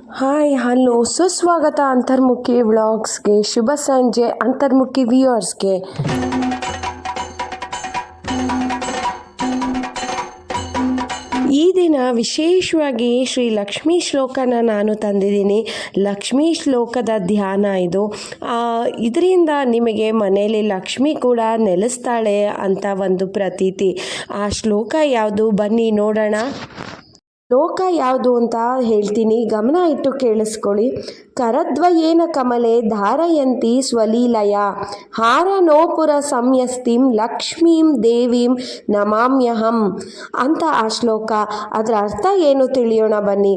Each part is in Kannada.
ಹಾಯ್ ಹಲೋ ಸುಸ್ವಾಗತ ಅಂತರ್ಮುಖಿ ವ್ಲಾಗ್ಸ್ಗೆ. ಶುಭ ಸಂಜೆ ಅಂತರ್ಮುಖಿ ವ್ಯೂವರ್ಸ್ಗೆ. ಈ ದಿನ ವಿಶೇಷವಾಗಿ ಶ್ರೀ ಲಕ್ಷ್ಮೀ ಶ್ಲೋಕನ ನಾನು ತಂದಿದ್ದೀನಿ. ಲಕ್ಷ್ಮೀ ಶ್ಲೋಕದ ಧ್ಯಾನ ಇದು. ಇದರಿಂದ ನಿಮಗೆ ಮನೆಯಲ್ಲಿ ಲಕ್ಷ್ಮಿ ಕೂಡ ನೆಲೆಸ್ತಾಳೆ ಅಂತ ಒಂದು ಪ್ರತೀತಿ. ಆ ಶ್ಲೋಕ ಯಾವುದು ಬನ್ನಿ ನೋಡೋಣ. ಶ್ಲೋಕ ಯಾವುದು ಅಂತ ಹೇಳ್ತೀನಿ, ಗಮನ ಇಟ್ಟು ಕೇಳಿಸ್ಕೊಳ್ಳಿ. ಕರದ್ವಯೇನ ಕಮಲೆ ಧಾರಯಂತಿ ಸ್ವಲೀಲಯ ಹಾರನೋಪುರ ಸಂಯಸ್ತಿಂ ಲಕ್ಷ್ಮೀಂ ದೇವೀಂ ನಮಾಮ್ಯಹಂ ಅಂತ ಆ ಶ್ಲೋಕ. ಅದರ ಅರ್ಥ ಏನು ತಿಳಿಯೋಣ ಬನ್ನಿ.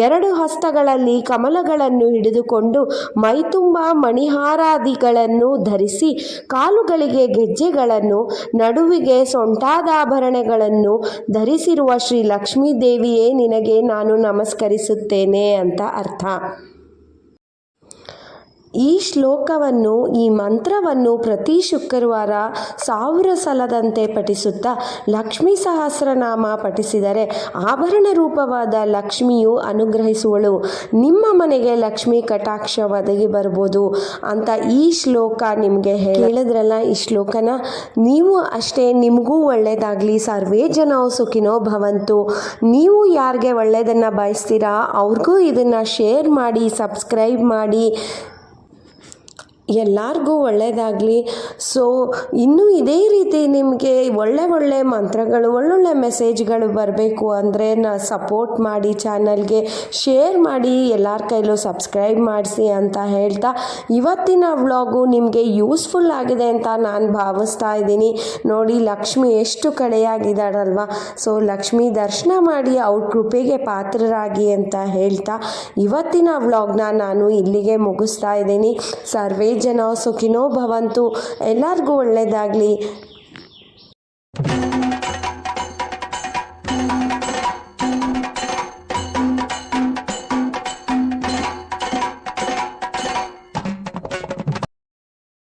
ಎರಡು ಹಸ್ತಗಳಲ್ಲಿ ಕಮಲಗಳನ್ನು ಹಿಡಿದುಕೊಂಡು ಮೈತುಂಬ ಮಣಿಹಾರಾದಿಗಳನ್ನು ಧರಿಸಿ ಕಾಲುಗಳಿಗೆ ಗೆಜ್ಜೆಗಳನ್ನು ನಡುವಿಗೆ ಸೊಂಟಾದಾಭರಣಗಳನ್ನು ಧರಿಸಿರುವ ಶ್ರೀ ಲಕ್ಷ್ಮೀ ದೇವಿಯೇ ನಿನಗೆ ನಾನು ನಮಸ್ಕರಿಸುತ್ತೇನೆ ಅಂತ ಅರ್ಥ. ಈ ಶ್ಲೋಕವನ್ನು, ಈ ಮಂತ್ರವನ್ನು ಪ್ರತಿ ಶುಕ್ರವಾರ 1000 ಸಲದಂತೆ ಪಠಿಸುತ್ತಾ ಲಕ್ಷ್ಮೀ ಸಹಸ್ರನಾಮ ಪಠಿಸಿದರೆ ಆಭರಣ ರೂಪವಾದ ಲಕ್ಷ್ಮಿಯು ಅನುಗ್ರಹಿಸುವಳು. ನಿಮ್ಮ ಮನೆಗೆ ಲಕ್ಷ್ಮೀ ಕಟಾಕ್ಷ ಒದಗಿ ಬರ್ಬೋದು ಅಂತ ಈ ಶ್ಲೋಕ ನಿಮಗೆ ಹೇಳಿದ್ರಲ್ಲ. ಈ ಶ್ಲೋಕನ ನೀವು ಅಷ್ಟೇ, ನಿಮಗೂ ಒಳ್ಳೆಯದಾಗಲಿ. ಸರ್ವೇ ಜನ ಸುಖಿನೋ ಭವಂತು. ನೀವು ಯಾರಿಗೆ ಒಳ್ಳೆಯದನ್ನು ಬಯಸ್ತೀರಾ ಅವ್ರಿಗೂ ಇದನ್ನು ಶೇರ್ ಮಾಡಿ, ಸಬ್ಸ್ಕ್ರೈಬ್ ಮಾಡಿ. ಎಲ್ಲರಿಗೂ ಒಳ್ಳೆಯದಾಗಲಿ. ಸೊ ಇನ್ನೂ ಇದೇ ರೀತಿ ನಿಮಗೆ ಒಳ್ಳೆ ಮಂತ್ರಗಳು, ಒಳ್ಳೊಳ್ಳೆ ಮೆಸೇಜ್ಗಳು ಬರಬೇಕು ಅಂದರೆ ಸಪೋರ್ಟ್ ಮಾಡಿ, ಚಾನಲ್ಗೆ ಶೇರ್ ಮಾಡಿ, ಎಲ್ಲರ ಕೈಲೂ ಸಬ್ಸ್ಕ್ರೈಬ್ ಮಾಡಿಸಿ ಅಂತ ಹೇಳ್ತಾ ಇವತ್ತಿನ ವ್ಲಾಗು ನಿಮಗೆ ಯೂಸ್ಫುಲ್ ಆಗಿದೆ ಅಂತ ನಾನು ಭಾವಿಸ್ತಾ ಇದ್ದೀನಿ. ನೋಡಿ ಲಕ್ಷ್ಮಿ ಎಷ್ಟು ಕಡೆಯಾಗಿದ್ದಾಳಲ್ವ. ಸೊ ಲಕ್ಷ್ಮಿ ದರ್ಶನ ಮಾಡಿ ಅವ್ರ ಕೃಪೆಗೆ ಪಾತ್ರರಾಗಿ ಅಂತ ಹೇಳ್ತಾ ಇವತ್ತಿನ ವ್ಲಾಗ್ನ ನಾನು ಇಲ್ಲಿಗೆ ಮುಗಿಸ್ತಾ ಇದ್ದೀನಿ. ಸರ್ವೇ ಜನ ಸುಖಿನೋ ಭವಂತು. ಎಲ್ಲರಿಗೂ ಒಳ್ಳೆಯದಾಗಲಿ.